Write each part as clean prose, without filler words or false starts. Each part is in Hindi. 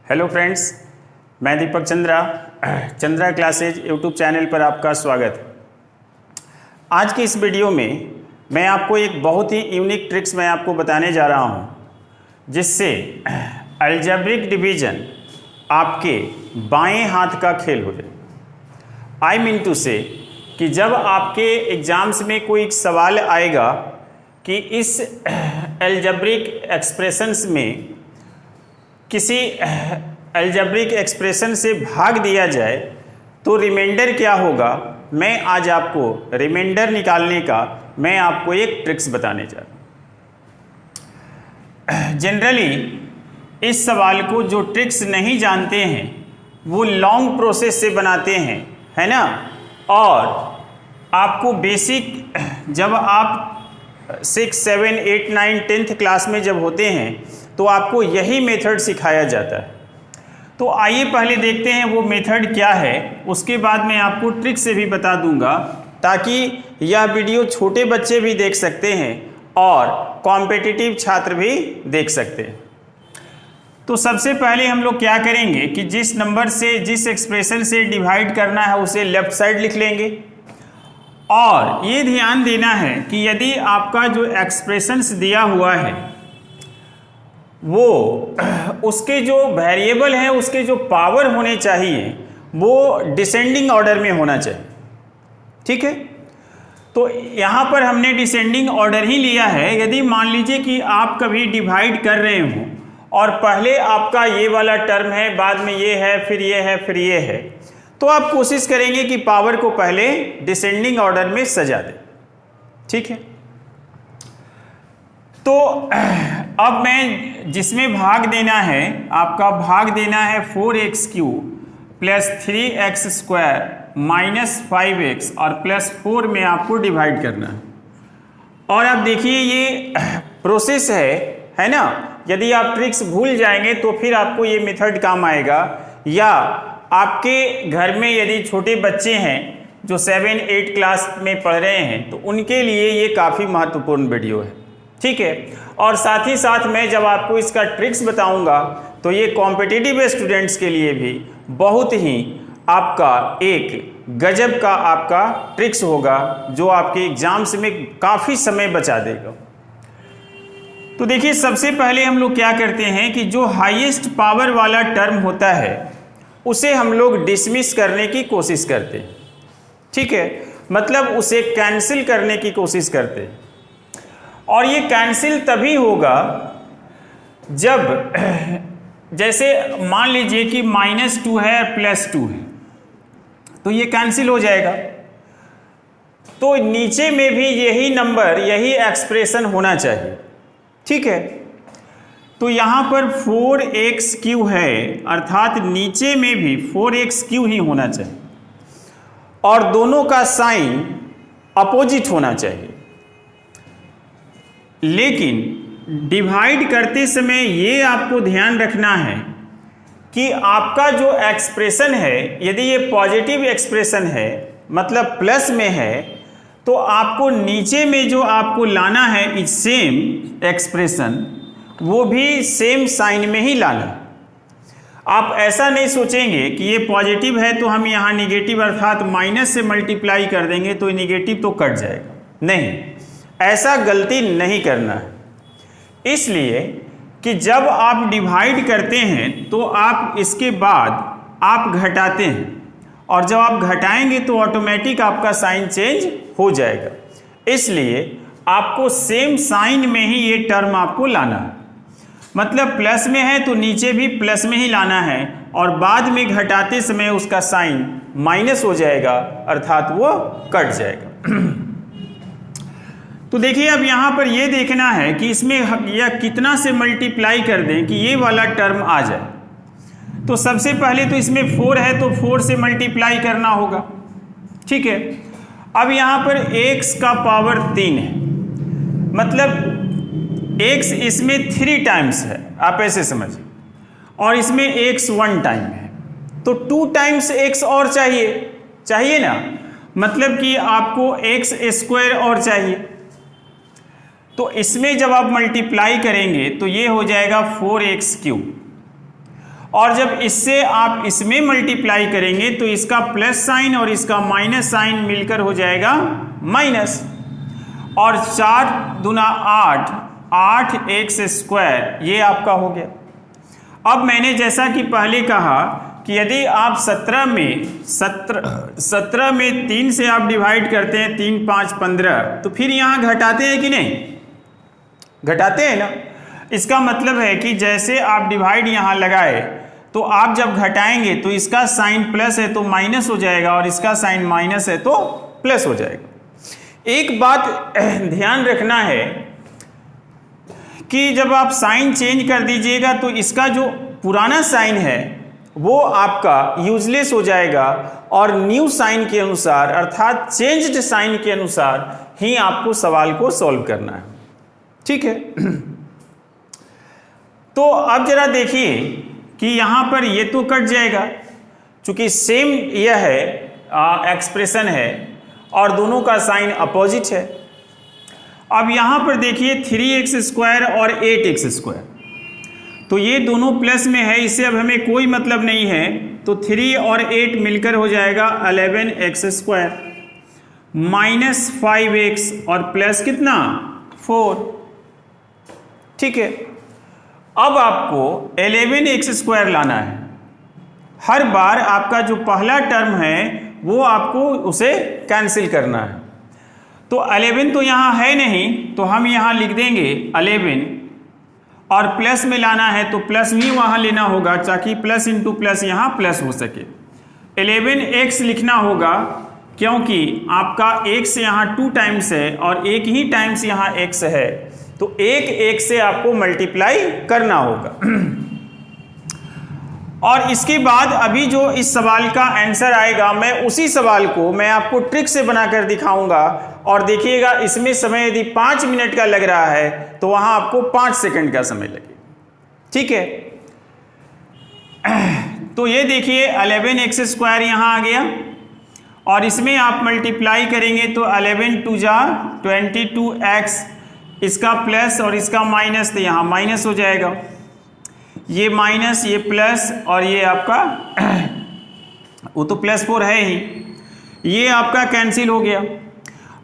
हेलो फ्रेंड्स, मैं दीपक चंद्रा क्लासेज यूट्यूब चैनल पर आपका स्वागत है। आज की इस वीडियो में मैं आपको एक बहुत ही यूनिक ट्रिक्स मैं आपको बताने जा रहा हूं, जिससे अलजेब्रिक डिवीजन आपके बाएं हाथ का खेल हो जाए। आई मीन टू से कि जब आपके एग्ज़ाम्स में कोई सवाल आएगा कि इस अलजेब्रिक एक्सप्रेशंस में किसी अलजेब्रिक एक्सप्रेशन से भाग दिया जाए तो रिमाइंडर क्या होगा, मैं आज आपको रिमाइंडर निकालने का मैं आपको एक ट्रिक्स बताने जा रहा हूँ। जनरली इस सवाल को जो ट्रिक्स नहीं जानते हैं वो लॉन्ग प्रोसेस से बनाते हैं, है ना। और आपको बेसिक जब आप 6, 7, 8, 9, 10th क्लास में जब होते हैं तो आपको यही मेथड सिखाया जाता है। तो आइए पहले देखते हैं वो मेथड क्या है, उसके बाद मैं आपको ट्रिक से भी बता दूंगा ताकि यह वीडियो छोटे बच्चे भी देख सकते हैं और कॉम्पिटिटिव छात्र भी देख सकते हैं। तो सबसे पहले हम लोग क्या करेंगे कि जिस नंबर से जिस एक्सप्रेशन से डिवाइड करना है उसे लेफ्ट साइड लिख लेंगे। और ये ध्यान देना है कि यदि आपका जो एक्सप्रेशंस दिया हुआ है वो उसके जो वेरिएबल हैं उसके जो पावर होने चाहिए वो डिसेंडिंग ऑर्डर में होना चाहिए, ठीक है। तो यहाँ पर हमने डिसेंडिंग ऑर्डर ही लिया है। यदि मान लीजिए कि आप कभी डिवाइड कर रहे हो और पहले आपका ये वाला टर्म है, बाद में ये है, फिर ये है, फिर ये है, तो आप कोशिश करेंगे कि पावर को पहले डिसेंडिंग ऑर्डर में सजा दें, ठीक है। तो अब मैं जिसमें भाग देना है, आपका भाग देना है 4x³ plus 3x² minus 5x और प्लस 4 में आपको डिवाइड करना है। और अब देखिए ये प्रोसेस है ना। यदि आप ट्रिक्स भूल जाएंगे तो फिर आपको ये मेथड काम आएगा, या आपके घर में यदि छोटे बच्चे हैं जो 7, 8 क्लास में पढ़ रहे हैं तो उनके लिए ये काफ़ी महत्वपूर्ण वीडियो है, ठीक है। और साथ ही साथ मैं जब आपको इसका ट्रिक्स बताऊंगा तो ये कॉम्पिटिटिव स्टूडेंट्स के लिए भी बहुत ही आपका एक गजब का आपका ट्रिक्स होगा जो आपके एग्जाम्स में काफ़ी समय बचा देगा। तो देखिए सबसे पहले हम लोग क्या करते हैं कि जो हाईएस्ट पावर वाला टर्म होता है उसे हम लोग डिसमिस करने की कोशिश करते हैं, ठीक है। मतलब उसे कैंसिल करने की कोशिश करते हैं। और ये कैंसिल तभी होगा जब जैसे मान लीजिए कि -2 है +2 है, तो ये कैंसिल हो जाएगा। तो नीचे में भी यही नंबर, यही एक्सप्रेशन होना चाहिए, ठीक है। तो यहाँ पर 4x³ है, अर्थात नीचे में भी 4x³ ही होना चाहिए और दोनों का साइन अपोजिट होना चाहिए। लेकिन डिवाइड करते समय ये आपको ध्यान रखना है कि आपका जो एक्सप्रेशन है, यदि ये पॉजिटिव एक्सप्रेशन है मतलब प्लस में है, तो आपको नीचे में जो आपको लाना है सेम एक्सप्रेशन वो भी सेम साइन में ही लाना। आप ऐसा नहीं सोचेंगे कि ये पॉजिटिव है तो हम यहाँ निगेटिव अर्थात माइनस से मल्टीप्लाई कर देंगे तो निगेटिव तो कट जाएगा, नहीं, ऐसा गलती नहीं करना है। इसलिए कि जब आप डिवाइड करते हैं तो आप इसके बाद आप घटाते हैं और जब आप घटाएंगे तो ऑटोमेटिक आपका साइन चेंज हो जाएगा। इसलिए आपको सेम साइन में ही ये टर्म आपको लाना है। मतलब प्लस में है तो नीचे भी प्लस में ही लाना है और बाद में घटाते समय उसका साइन माइनस हो जाएगा अर्थात वो कट जाएगा। तो देखिए अब यहाँ पर ये देखना है कि इसमें यह कितना से मल्टीप्लाई कर दें कि ये वाला टर्म आ जाए। तो सबसे पहले तो इसमें 4 है तो 4 से मल्टीप्लाई करना होगा, ठीक है। अब यहाँ पर x का पावर 3 है, मतलब x इसमें 3 टाइम्स है, आप ऐसे समझिए, और इसमें x 1 टाइम है, तो 2 टाइम्स x और चाहिए ना, मतलब कि आपको x² और चाहिए। तो इसमें जब आप मल्टीप्लाई करेंगे तो ये हो जाएगा 4x³ और जब इससे आप इसमें मल्टीप्लाई करेंगे तो इसका प्लस साइन और इसका माइनस साइन मिलकर हो जाएगा माइनस। और 4 दूना 8, 8x स्क्वायर ये आपका हो गया। अब मैंने जैसा कि पहले कहा कि यदि आप 17 में 3 से आप डिवाइड करते हैं, 3 5 15, तो फिर यहाँ घटाते हैं कि नहीं? घटाते हैं ना। इसका मतलब है कि जैसे आप डिवाइड यहाँ लगाए तो आप जब घटाएंगे तो इसका साइन प्लस है तो माइनस हो जाएगा और इसका साइन माइनस है तो प्लस हो जाएगा। एक बात ध्यान रखना है कि जब आप साइन चेंज कर दीजिएगा तो इसका जो पुराना साइन है वो आपका यूजलेस हो जाएगा और न्यू साइन के अनुसार अर्थात चेंज्ड साइन के अनुसार ही आपको सवाल को सॉल्व करना है। ठीक है। तो अब जरा देखिए कि यहाँ पर ये तो कट जाएगा क्योंकि सेम यह है एक्सप्रेशन है और दोनों का साइन अपोजिट है। अब यहाँ पर देखिए 3x स्क्वायर और 8x स्क्वायर, तो ये दोनों प्लस में है, इससे अब हमें कोई मतलब नहीं है, तो 3 और 8 मिलकर हो जाएगा 11x स्क्वायर माइनस 5x और प्लस कितना 4। ठीक है। अब आपको 11x स्क्वायर लाना है। हर बार आपका जो पहला टर्म है वो आपको उसे कैंसिल करना है। तो 11 तो यहाँ है नहीं तो हम यहाँ लिख देंगे 11 और प्लस में लाना है तो प्लस भी वहाँ लेना होगा ताकि प्लस इंटू प्लस यहाँ प्लस हो सके। 11x लिखना होगा क्योंकि आपका x यहाँ 2 टाइम्स है और एक ही टाइम्स यहाँ x है, तो एक से आपको मल्टीप्लाई करना होगा। और इसके बाद अभी जो इस सवाल का आंसर आएगा मैं उसी सवाल को मैं आपको ट्रिक से बनाकर दिखाऊंगा और देखिएगा इसमें समय यदि 5 मिनट का लग रहा है तो वहां आपको 5 सेकंड का समय लगेगा। ठीक है। तो ये देखिए 11x स्क्वायर यहाँ आ गया और इसमें आप मल्टीप्लाई करेंगे तो 11 2 जा 22x, इसका प्लस और इसका माइनस तो यहाँ माइनस हो जाएगा, ये माइनस ये प्लस और ये आपका वो तो +4 है ही, ये आपका कैंसिल हो गया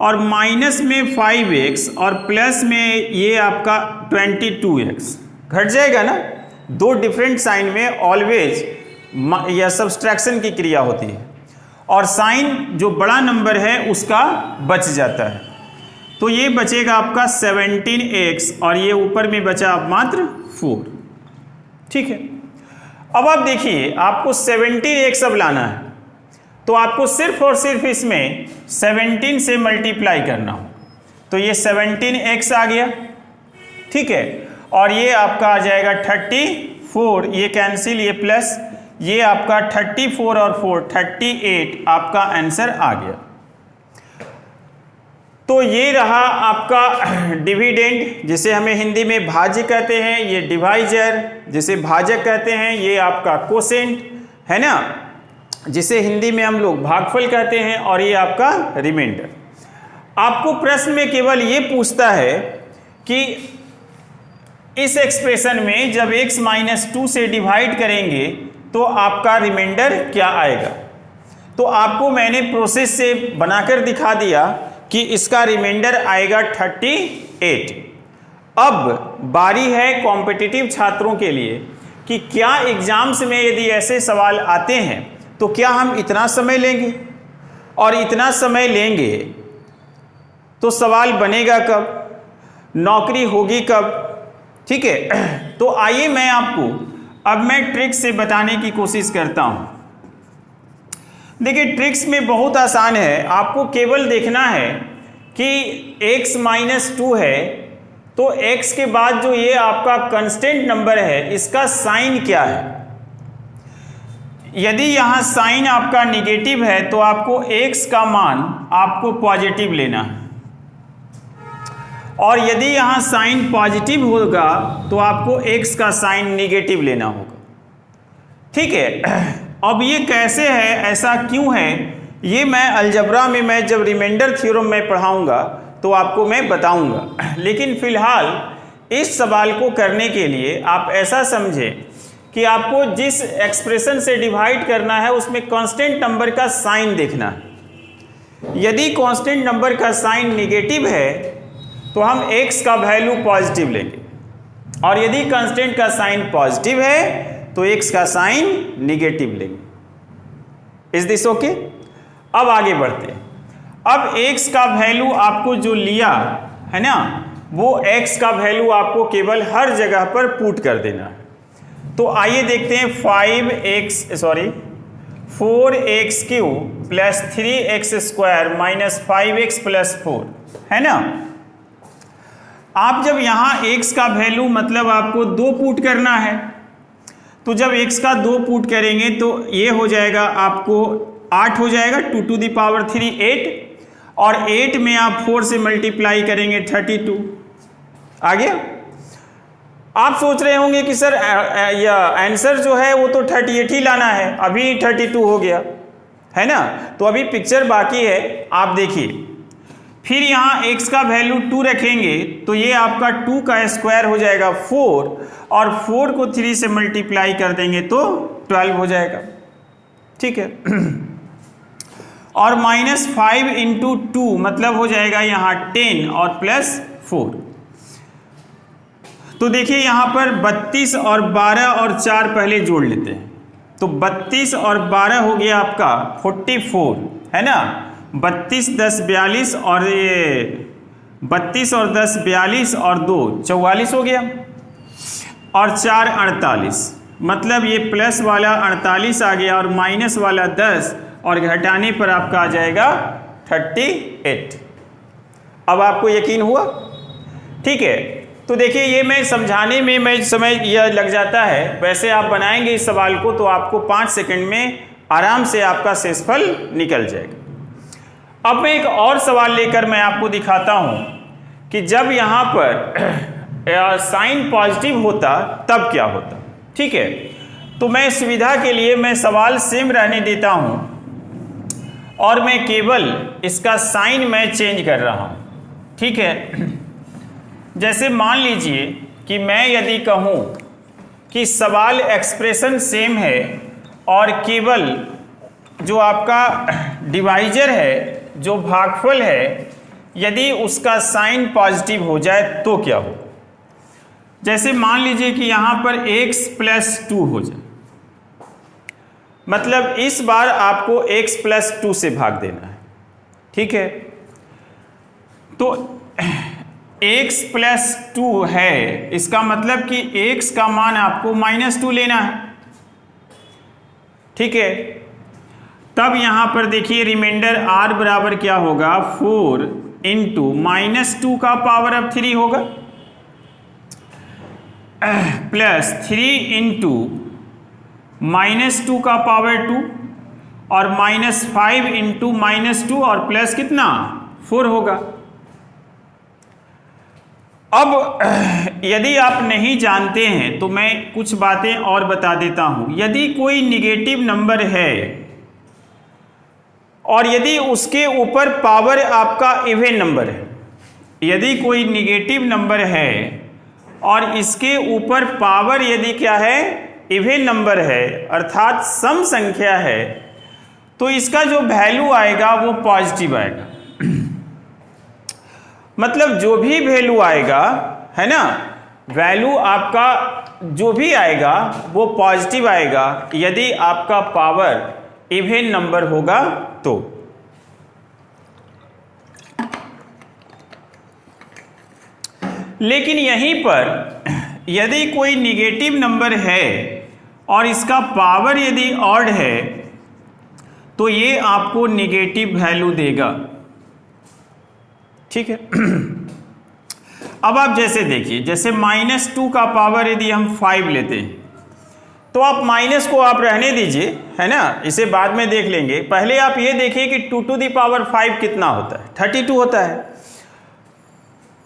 और माइनस में 5x और प्लस में ये आपका 22x घट जाएगा ना। 2 डिफरेंट साइन में ऑलवेज यह सब्सट्रैक्शन की क्रिया होती है और साइन जो बड़ा नंबर है उसका बच जाता है। तो ये बचेगा आपका 17x और ये ऊपर में बचा मात्र 4। ठीक है। अब आप देखिए आपको 17x अब लाना है तो आपको सिर्फ और सिर्फ इसमें 17 से मल्टीप्लाई करना हो, तो ये 17x आ गया। ठीक है। और ये आपका आ जाएगा 34, ये कैंसिल ये प्लस, ये आपका 34 और 4 38 आपका आंसर आ गया। तो ये रहा आपका डिविडेंड जिसे हमें हिंदी में भाज्य कहते हैं, ये डिवाइजर जिसे भाजक कहते हैं, ये आपका कोसेंट है ना जिसे हिंदी में हम लोग भागफल कहते हैं, और ये आपका रिमाइंडर। आपको प्रश्न में केवल ये पूछता है कि इस एक्सप्रेशन में जब x - 2 से डिवाइड करेंगे तो आपका रिमाइंडर क्या आएगा। तो आपको मैंने प्रोसेस से बनाकर दिखा दिया कि इसका रिमाइंडर आएगा 38। अब बारी है कॉम्पिटिटिव छात्रों के लिए कि क्या एग्जाम्स में यदि ऐसे सवाल आते हैं तो क्या हम इतना समय लेंगे, और इतना समय लेंगे तो सवाल बनेगा कब, नौकरी होगी कब। ठीक है। तो आइए मैं आपको अब मैं ट्रिक्स से बताने की कोशिश करता हूं। देखिए ट्रिक्स में बहुत आसान है, आपको केवल देखना है कि x - 2 है तो x के बाद जो ये आपका कांस्टेंट नंबर है इसका साइन क्या है। यदि यहाँ साइन आपका निगेटिव है तो आपको x का मान आपको पॉजिटिव लेना है, और यदि यहाँ साइन पॉजिटिव होगा तो आपको x का साइन निगेटिव लेना होगा। ठीक है। अब ये कैसे है, ऐसा क्यों है, ये मैं अलजबरा में मैं जब रिमाइंडर थ्योरम में पढ़ाऊंगा तो आपको मैं बताऊंगा। लेकिन फिलहाल इस सवाल को करने के लिए आप ऐसा समझें कि आपको जिस एक्सप्रेशन से डिवाइड करना है उसमें कांस्टेंट नंबर का साइन देखना है। यदि कांस्टेंट नंबर का साइन नेगेटिव है तो हम x का वैल्यू पॉजिटिव लेंगे, और यदि कांस्टेंट का साइन पॉजिटिव है तो x का साइन नेगेटिव लेंगे। Is this okay? अब आगे बढ़ते हैं। अब x का वैल्यू आपको जो लिया है ना, वो x का वैल्यू आपको केवल हर जगह पर पुट कर देना है। तो आइए देखते हैं 4x cube plus 3x square minus 5x plus 4 है ना। आप जब यहाँ x का वैल्यू मतलब आपको 2 पुट करना है, तो जब x का 2 पुट करेंगे तो ये हो जाएगा आपको 8 हो जाएगा, 2 टू द पावर 3 8, और 8 में आप 4 से मल्टीप्लाई करेंगे 32 आ गया। आप सोच रहे होंगे कि सर या आंसर जो है वो तो 38 ही लाना है, अभी 32 हो गया है ना। तो अभी पिक्चर बाकी है, आप देखिए। फिर यहाँ x का वैल्यू 2 रखेंगे तो ये आपका 2 का स्क्वायर हो जाएगा 4, और 4 को 3 से मल्टीप्लाई कर देंगे तो 12 हो जाएगा, ठीक है। और माइनस 5 इंटू 2 मतलब हो जाएगा यहाँ 10 और प्लस 4। तो देखिए यहाँ पर 32 और 12 और 4 पहले जोड़ लेते हैं, तो 32 और 12 हो गया आपका 44 है ना। 32 10 42 और ये 32 और 10 42 और 2 44 हो गया, और 4 48, मतलब ये प्लस वाला 48 आ गया और माइनस वाला 10, और घटाने पर आपका आ जाएगा 38। अब आपको यकीन हुआ? ठीक है। तो देखिए ये मैं समझाने में मैं समय यह लग जाता है, वैसे आप बनाएंगे इस सवाल को तो आपको 5 सेकंड में आराम से आपका शेषफल निकल जाएगा। अब मैं एक और सवाल लेकर मैं आपको दिखाता हूं कि जब यहाँ पर साइन पॉजिटिव होता तब क्या होता। ठीक है, तो मैं सुविधा के लिए मैं सवाल सेम रहने देता हूं और मैं केवल इसका साइन मैं चेंज कर रहा हूं। ठीक है, जैसे मान लीजिए कि मैं यदि कहूं कि सवाल एक्सप्रेशन सेम है और केवल जो आपका डिवाइजर है, जो भागफल है, यदि उसका साइन पॉजिटिव हो जाए तो क्या हो। जैसे मान लीजिए कि यहां पर x प्लस 2 हो जाए, मतलब इस बार आपको x प्लस 2 से भाग देना है। ठीक है, तो x प्लस 2 है, इसका मतलब कि x का मान आपको -2 लेना है। ठीक है, तब यहां पर देखिए रिमाइंडर r बराबर क्या होगा, 4 इंटू -2 का पावर अब 3 होगा, प्लस 3 इंटू -2 का पावर 2, और -5 इंटू -2 और प्लस कितना 4 होगा। अब यदि आप नहीं जानते हैं तो मैं कुछ बातें और बता देता हूं। यदि कोई निगेटिव नंबर है और यदि उसके ऊपर पावर आपका इवन नंबर है, यदि कोई निगेटिव नंबर है और इसके ऊपर पावर यदि क्या है, इवन नंबर है, अर्थात सम संख्या है, तो इसका जो वैल्यू आएगा वो पॉजिटिव आएगा। मतलब जो भी वैल्यू आएगा है ना, वैल्यू आपका जो भी आएगा वो पॉजिटिव आएगा यदि आपका पावर इवन नंबर होगा तो। लेकिन यहीं पर यदि कोई निगेटिव नंबर है और इसका पावर यदि ऑड है तो ये आपको निगेटिव वैल्यू देगा। ठीक है, अब आप जैसे देखिए, जैसे -2 का पावर यदि हम 5 लेते हैं तो आप माइनस को आप रहने दीजिए, है ना, इसे बाद में देख लेंगे। पहले आप ये देखिए कि 2 टू द पावर 5 कितना होता है, 32 होता है,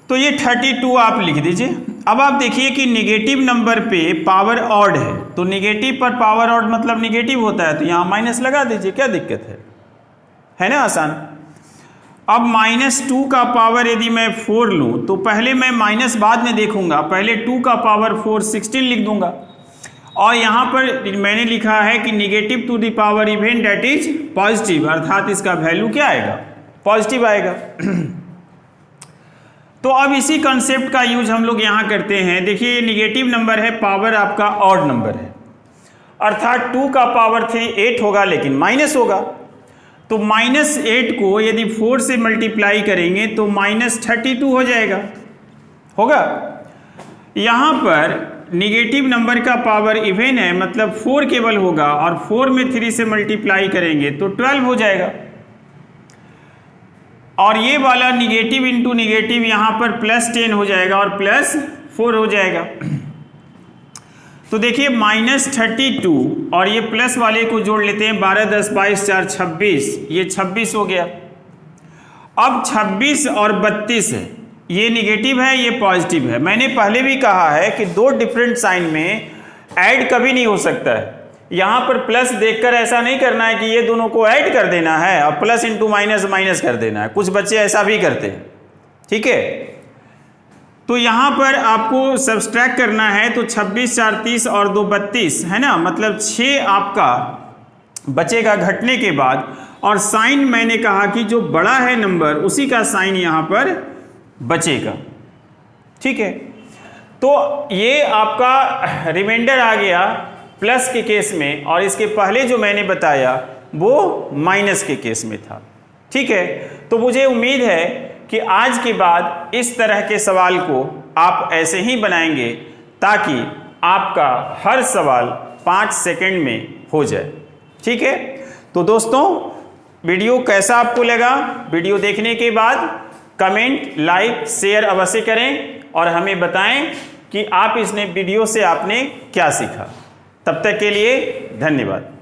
तो ये 32 आप लिख दीजिए। अब आप देखिए कि निगेटिव नंबर पे पावर ऑड है, तो निगेटिव पर पावर ऑड मतलब निगेटिव होता है, तो यहाँ माइनस लगा दीजिए, क्या दिक्कत है ना, आसान। अब -2 का पावर यदि मैं 4 लूँ तो पहले मैं माइनस बाद में देखूंगा, पहले 2 का पावर 4 16 लिख दूंगा, और यहाँ पर मैंने लिखा है कि negative to the power even that is positive, अर्थात इसका वैल्यू क्या आएगा, पॉजिटिव आएगा। तो अब इसी कॉन्सेप्ट का यूज हम लोग यहाँ करते हैं। देखिए नेगेटिव नंबर है, पावर आपका ऑड नंबर है, अर्थात 2 का पावर 3 8 होगा लेकिन माइनस होगा। तो -8 को यदि 4 से मल्टीप्लाई करेंगे तो -32 हो जाएगा, होगा। यहाँ पर निगेटिव नंबर का पावर इवन है, मतलब 4 केवल होगा, और 4 में 3 से मल्टीप्लाई करेंगे तो 12 हो जाएगा। और ये वाला निगेटिव इंटू निगेटिव यहाँ पर +10 हो जाएगा और +4 हो जाएगा। तो देखिए -32 और ये प्लस वाले को जोड़ लेते हैं, 12 10 22 4 26, ये 26 हो गया। अब 26 और 32 है, ये निगेटिव है, ये पॉजिटिव है। मैंने पहले भी कहा है कि दो डिफरेंट साइन में ऐड कभी नहीं हो सकता है। यहाँ पर प्लस देखकर ऐसा नहीं करना है कि ये दोनों को ऐड कर देना है और प्लस इंटू माइनस माइनस कर देना है, कुछ बच्चे ऐसा भी करते हैं, ठीक है। तो यहाँ पर आपको सब्सट्रैक्ट करना है, तो 26 4 30 और 2 32 है ना, मतलब 6 आपका बचेगा घटने के बाद। और साइन मैंने कहा कि जो बड़ा है नंबर उसी का साइन यहाँ पर बचेगा, ठीक है। तो ये आपका रिमाइंडर आ गया प्लस के केस में, और इसके पहले जो मैंने बताया वो माइनस के केस में था, ठीक है। तो मुझे उम्मीद है कि आज के बाद इस तरह के सवाल को आप ऐसे ही बनाएंगे ताकि आपका हर सवाल 5 सेकंड में हो जाए, ठीक है। तो दोस्तों वीडियो कैसा आपको लगा, वीडियो देखने के बाद कमेंट लाइक शेयर अवश्य करें और हमें बताएं कि आप इसने वीडियो से आपने क्या सीखा। तब तक के लिए धन्यवाद।